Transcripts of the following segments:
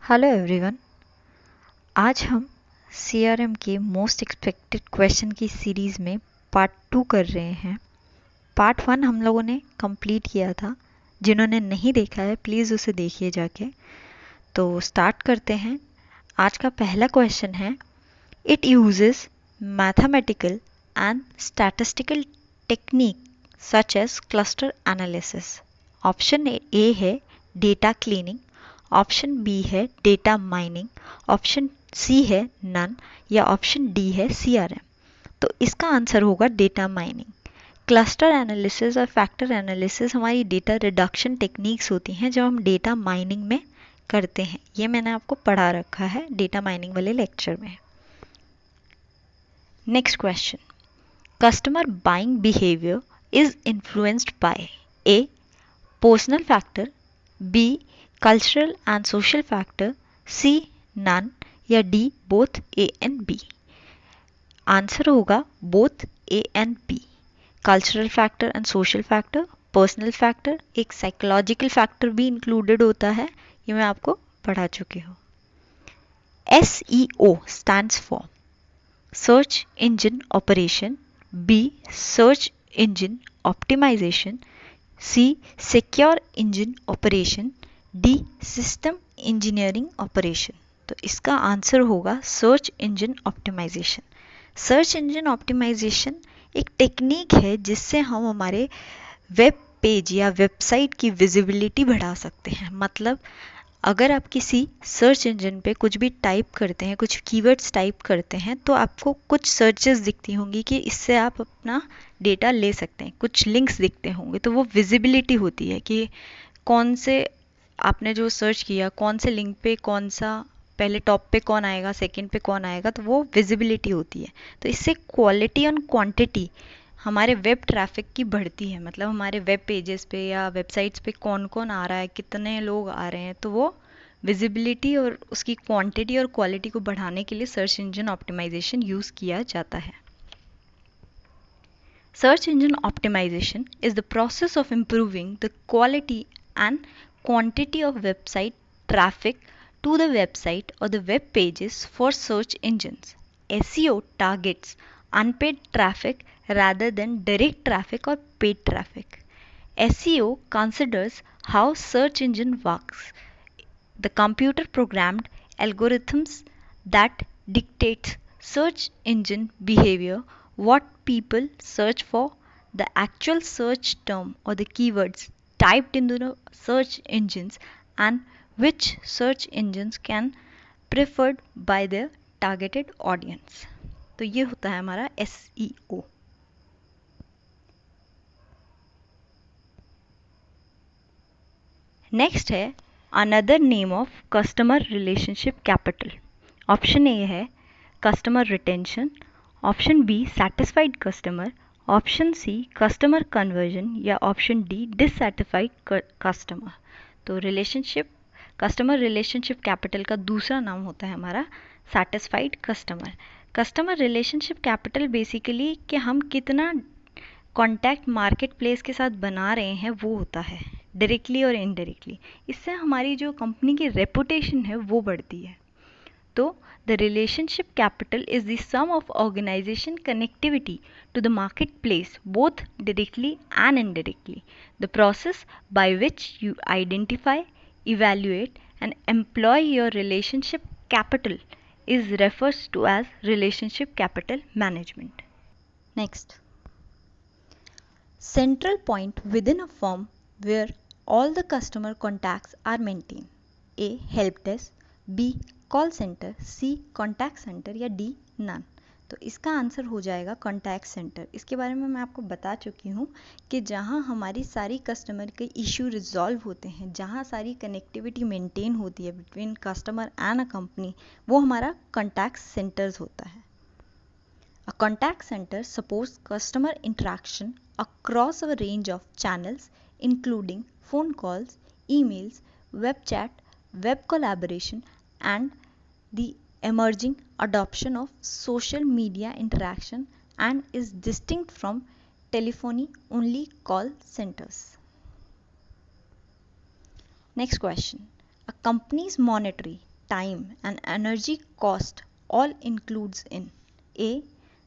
Hello everyone. आज हम CRM के मोस्ट एक्सपेक्टेड क्वेश्चन की सीरीज़ में पार्ट 2 कर रहे हैं। पार्ट 1 हम लोगों ने कंप्लीट किया था। जिन्होंने नहीं देखा है प्लीज़ उसे देखिए जाके। तो स्टार्ट करते हैं। आज का पहला क्वेश्चन है, it uses mathematical and statistical technique such as cluster analysis. Option A है डेटा क्लीनिंग, ऑप्शन बी है डेटा माइनिंग, ऑप्शन सी है नन या ऑप्शन डी है सीआरएम। तो इसका आंसर होगा डेटा माइनिंग। क्लस्टर एनालिसिस और फैक्टर एनालिसिस हमारी डेटा रिडक्शन टेक्निक्स होती हैं जो हम डेटा माइनिंग में करते हैं। ये मैंने आपको पढ़ा रखा है डेटा माइनिंग वाले लेक्चर में। Next question, customer buying behaviour is influenced by A personal factor, B cultural and social factor, C none या D both A and B. Answer होगा both A and B. Cultural factor and social factor, personal factor, एक psychological factor भी included होता है, ये मैं आपको पढ़ा चुकी हूँ। SEO stands for Search Engine Operation, B Search Engine Optimization, C Secure Engine Operation, D system engineering operation. तो इसका आंसर होगा search engine optimisation. Search engine optimisation एक टेक्निक है जिससे हम हमारे वेब पेज या वेबसाइट की विजिबिलिटी बढ़ा सकते हैं। मतलब अगर आप किसी सर्च इंजन पे कुछ भी टाइप करते हैं, कुछ कीवर्ड्स टाइप करते हैं, तो आपको कुछ सर्चेस दिखती होंगी कि इससे आप अपना डेटा ले सकते हैं, कुछ लिंक्स दिखते होंगे, तो वो विजिबिलिटी होती है कि कौन से आपने जो सर्च किया, कौन से लिंक पे कौन सा पहले टॉप पे कौन आएगा, सेकंड पे कौन आएगा, तो वो विजिबिलिटी होती है। तो इससे क्वालिटी और क्वांटिटी हमारे वेब ट्रैफिक की बढ़ती है। मतलब हमारे वेब पेजेस पे या वेबसाइट्स पे कौन कौन आ रहा है, कितने लोग आ रहे हैं, तो वो विजिबिलिटी और उसकी क्वांटिटी और क्वालिटी को बढ़ाने के लिए सर्च इंजन ऑप्टिमाइजेशन यूज़ किया जाता है। Search engine optimization is the process of improving the quality and quantity of website traffic to the website or the web pages for search engines. SEO targets unpaid traffic rather than direct traffic or paid traffic. SEO considers how search engine works, the computer programmed algorithms that dictates search engine behavior, what people search for, the actual search term or the keywords typed into the search engines, and which search engines can preferred by their targeted audience. तो ये होता है हमारा SEO। Next है another name of customer relationship capital. Option A है customer retention, option B satisfied customer, option C customer conversion या option D dissatisfied customer. तो relationship customer relationship capital का दूसरा नाम होता है हमारा satisfied customer. Customer relationship capital basically कि हम कितना कॉन्टैक्ट मार्केट प्लेस के साथ बना रहे हैं वो होता है, डायरेक्टली और इनडायरेक्टली। इससे हमारी जो कंपनी की रेपुटेशन है वो बढ़ती है। तो the relationship capital is the sum of organisation connectivity to the marketplace both directly and indirectly, the process by which you identify, evaluate and employ your relationship capital is refers to as relationship capital management. Next, central point within a firm where all the customer contacts are maintained. A help desk, B call center, C contact center या D none। तो इसका answer हो जाएगा contact centre. इसके बारे में मैं आपको बता चुकी हूँ कि जहाँ हमारी सारी कस्टमर के इशू रिजॉल्व होते हैं, जहाँ सारी कनेक्टिविटी मेंटेन होती है between customer and a company, वो हमारा कॉन्टैक्ट सेंटर्स होता है। A contact center supports customer interaction across a range of channels including phone calls, emails, web chat, web collaboration, and the emerging adoption of social media interaction, and is distinct from telephony only call centers. Next question. A company's monetary time and energy cost all includes in A.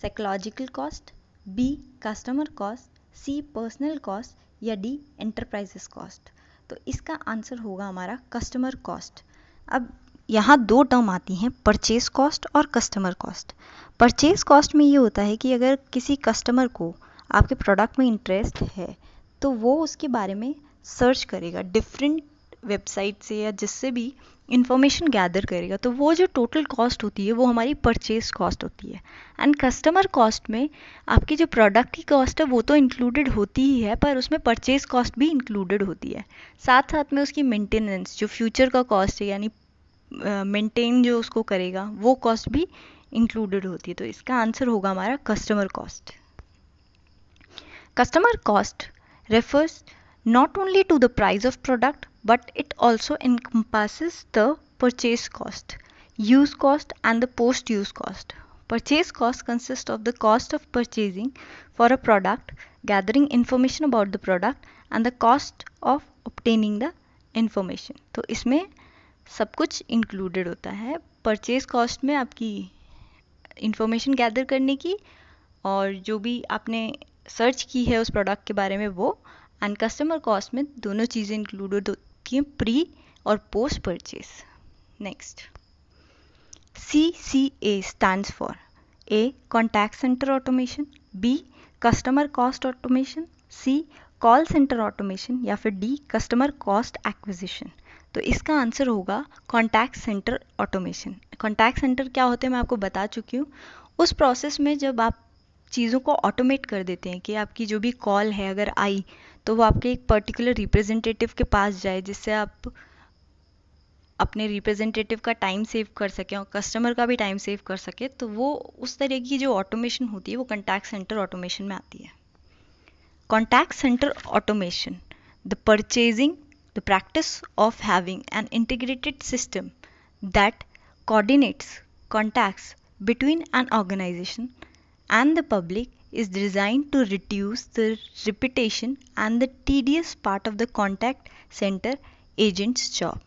Psychological cost, B. Customer cost, C. Personal cost या D. Enterprises cost। तो इसका answer होगा हमारा customer cost. अब यहाँ दो term आती हैं, परचेज कॉस्ट और कस्टमर कॉस्ट। परचेज कॉस्ट में ये होता है कि अगर किसी कस्टमर को आपके प्रोडक्ट में इंटरेस्ट है तो वो उसके बारे में सर्च करेगा, डिफरेंट वेबसाइट से या जिससे भी इंफॉर्मेशन गैदर करेगा, तो वो जो टोटल कॉस्ट होती है वो हमारी परचेज कॉस्ट होती है। एंड कस्टमर कॉस्ट में आपकी जो प्रोडक्ट की कॉस्ट है वो तो इंक्लूडेड होती ही है, पर उसमें परचेज कॉस्ट भी इंक्लूडेड होती है। साथ साथ में उसकी मेंटेनेंस, जो फ्यूचर का कॉस्ट है, यानी मेंटेन जो उसको करेगा, वो कॉस्ट भी इंक्लूडेड होती है। तो इसका आंसर होगा हमारा customer cost. Customer cost refers not only to the price of product but it also encompasses the purchase cost, use cost and the post use cost. Purchase cost consists of the cost of purchasing for a product, gathering information about the product and the cost of obtaining the information। तो इसमें सब कुछ included होता है। Purchase cost में आपकी information gather करने की और जो भी आपने सर्च की है उस प्रोडक्ट के बारे में वो, एंड कस्टमर कॉस्ट में दोनों चीज़ें इंक्लूडेड होती हैं, प्री और post purchase. Next, CCA stands for A. Contact centre automation, B. Customer cost automation, C. Call centre automation या फिर D. Customer cost acquisition. तो इसका आंसर होगा contact centre automation. Contact centre क्या होते हैं मैं आपको बता चुकी हूँ। उस प्रोसेस में जब आप चीज़ों को ऑटोमेट कर देते हैं कि आपकी जो भी कॉल है अगर आई तो वो आपके एक पर्टिकुलर रिप्रेजेंटेटिव के पास जाए, जिससे आप अपने रिप्रेजेंटेटिव का टाइम सेव कर सकें और कस्टमर का भी टाइम सेव कर सके, तो वो उस तरह की जो ऑटोमेशन होती है वो कॉन्टैक्ट सेंटर ऑटोमेशन में आती है। Contact centre automation, the purchasing the practice of having an integrated system that coordinates contacts between an organization and the public is designed to reduce the repetition and the tedious part of the contact center agent's job.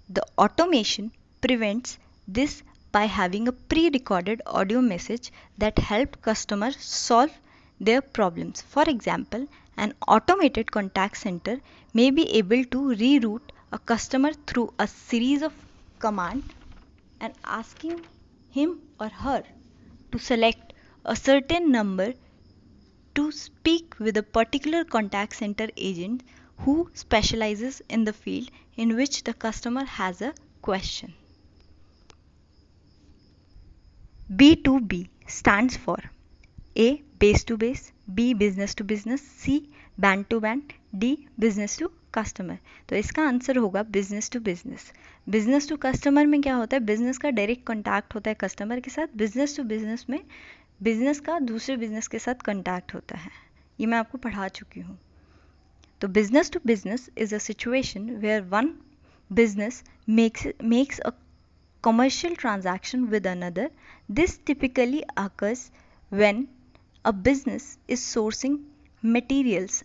The automation prevents this by having a pre-recorded audio message that helps customers solve their problems. For example, an automated contact center may be able to reroute a customer through a series of commands and asking him or her to select a certain number to speak with a particular contact center agent who specializes in the field in which the customer has a question. B2B stands for A. Base to base, B. Business to business, C. Band to band, D. Business to customer. तो इसका answer होगा business to business. Business to customer में क्या होता है, business का direct contact होता है कस्टमर के साथ। बिजनेस टू बिजनेस में बिजनेस का दूसरे बिजनेस के साथ कॉन्टैक्ट होता है। ये मैं आपको पढ़ा चुकी हूँ। तो business to business is a situation where one business makes a commercial transaction with another. This typically occurs when a business is sourcing materials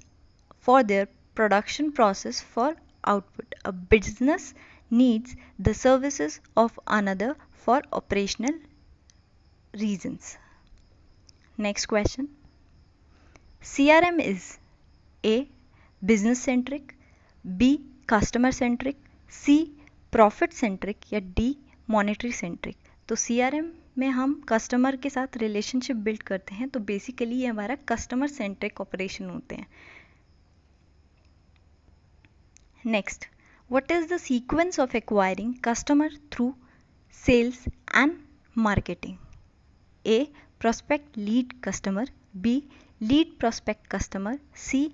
for their production process for output. A business needs the services of another for operational reasons. Next question. CRM is A. business centric, B. customer centric, C. profit centric या D. Monetary centric. तो CRM में हम customer के साथ relationship build करते हैं, तो basically ये हमारा कस्टमर सेंट्रिक ऑपरेशन होते हैं। Next, what is the sequence of acquiring customer through sales and marketing? A. Prospect lead customer, B. Lead prospect customer, C.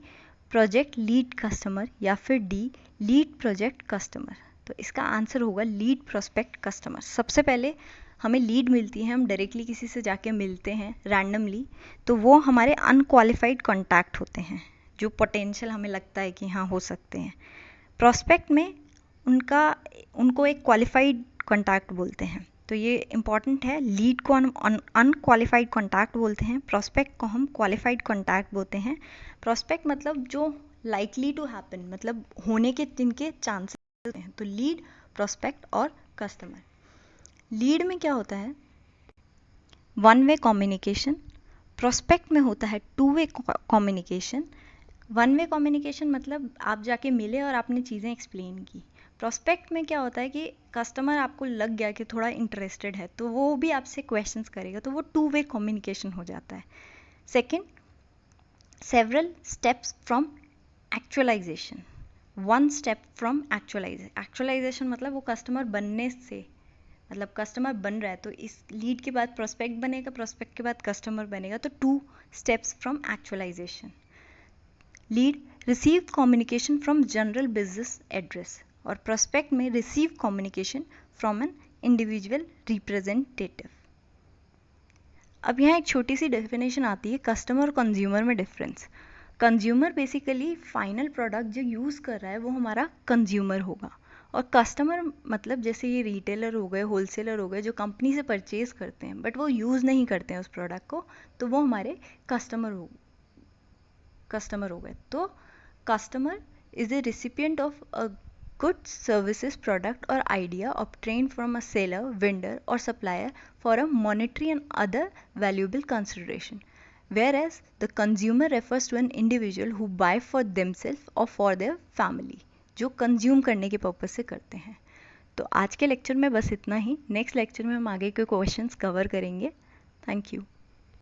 Project lead customer या फिर D. Lead project customer. तो इसका answer होगा lead prospect customer. सबसे पहले हमें lead मिलती है, हम डायरेक्टली किसी से जाके मिलते हैं रैंडमली, तो वो हमारे अनक्वालिफाइड कॉन्टैक्ट होते हैं जो पोटेंशियल हमें लगता है कि हाँ हो सकते हैं। प्रोस्पेक्ट में उनको एक क्वालिफाइड कॉन्टैक्ट बोलते हैं। तो ये इंपॉर्टेंट है, लीड को अनक्वालिफाइड कॉन्टैक्ट बोलते हैं, प्रोस्पेक्ट को हम क्वालिफाइड कॉन्टैक्ट बोलते हैं। प्रोस्पेक्ट मतलब जो लाइकली टू हैपन, मतलब होने के जिनके चांसेस हैं। तो लीड, प्रोस्पेक्ट और कस्टमर। लीड में क्या होता है? One way communication. प्रोस्पेक्ट में होता है two way communication. One way communication मतलब आप जाके मिले और आपने चीज़ें एक्सप्लेन की। प्रोस्पेक्ट में क्या होता है कि कस्टमर आपको लग गया कि थोड़ा इंटरेस्टेड है तो वो भी आपसे क्वेश्चंस करेगा, तो वो टू वे कम्युनिकेशन हो जाता है। Second, several steps from actualisation. One step from actualisation मतलब वो कस्टमर बनने से, मतलब कस्टमर बन रहा है तो इस लीड के बाद प्रोस्पेक्ट बनेगा, प्रोस्पेक्ट के बाद कस्टमर बनेगा, तो two steps from actualisation. Lead receive communication from general business address, और प्रोस्पेक्ट में receive communication from an individual representative. अब यहाँ एक छोटी सी डेफिनेशन आती है कस्टमर और कंज्यूमर में difference. Consumer basically final product जो यूज़ कर रहा है वो हमारा कंज्यूमर होगा, और कस्टमर मतलब जैसे ये रिटेलर हो गए, होलसेलर हो गए, जो कंपनी से परचेज करते हैं बट वो यूज़ नहीं करते हैं उस प्रोडक्ट को, तो वो हमारे कस्टमर हो गए। तो customer is the recipient of a goods, services, product or idea obtained from a seller, vendor or supplier for a monetary and other valuable consideration. Whereas the consumer refers to an individual who buy for themselves or for their family, जो consume करने के purpose से करते हैं। तो आज के lecture में बस इतना ही। नेक्स्ट लेक्चर में हम आगे के क्वेश्चंस कवर करेंगे। Thank you.